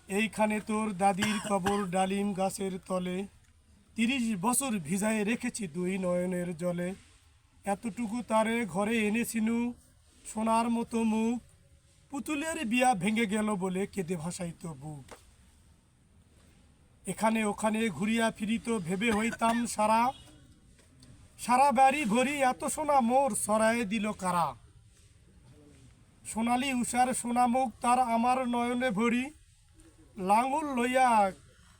এইখানে তোর দাদির কবর ডালিম গাছের তলে, 30 বছর ভিজায় রেখেছি দুই নয়নের জলে। এতটুকু তারে ঘরে এনেছিনু, সোনার মতো মুখ, পুতুলের বিয়া ভেঙে গেল বলে কেঁদে ভাসাইত বুক। এখানে ওখানে ঘুরিয়া ফিরিত ভেবে হইতাম সারা, সারা বাড়ি ভরি এত সোনা মোর সরায়ে দিল কারা। সোনালি উষার সোনামুখ তার আমার নয়নে ভরি, লাঙল লইয়া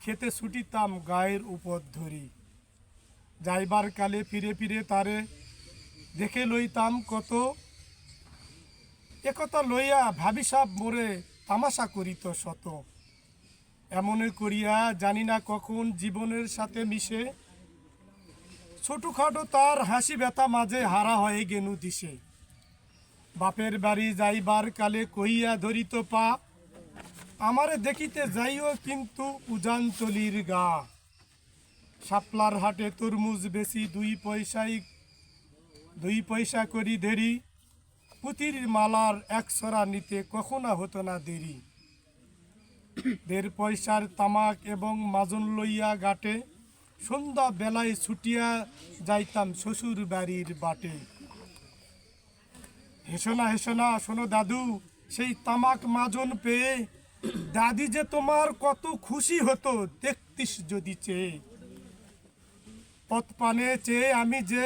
খেতে ছুটিতাম গায়ের উপর ধরি। যাইবার কালে ফিরে ফিরে তারে দেখে লইতাম কত, একথা লইয়া ভাবিসাব মোরে তামাশা করিত শত। এমনে করিয়া জানি না কখন জীবনের সাথে মিশে, ছোটখাটো তার হাসি ব্যথা মাঝে হারা হয়ে গেনু দিশে। বাপের বাড়ি যাইবার কালে কহিয়া ধরিত পা, আমারে দেখিতে যাইও কিন্তু উজানতলির গা। শাপলার হাটে তরমুজ বেশি 2 পয়সা করি দেরি, পুতির মালার 1 ছড়া নিতে কখনো হতো না দেরি। 1.5 পয়সার তামাক এবং মাজন লইয়া গাটে, সন্ধ্যা বেলায় ছুটিয়া যাইতাম শ্বশুর বাড়ির বাটে। হেসো না শোনো দাদু, সেই তামাক মাজন পেয়ে দাদি যে তোমার কত খুশি হতো দেখতিস যদি চেয়ে। পথ পানে চেয়ে আমি যে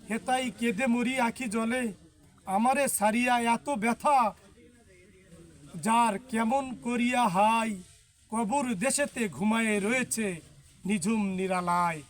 হেতাই কেঁদে মরি আখি জলে, আমারে সারিয়া এত ব্যথা যার কেমন করিয়া হাই, কবর দেশেতে ঘুমায়ে রয়েছে নিঝুম নিরালায়।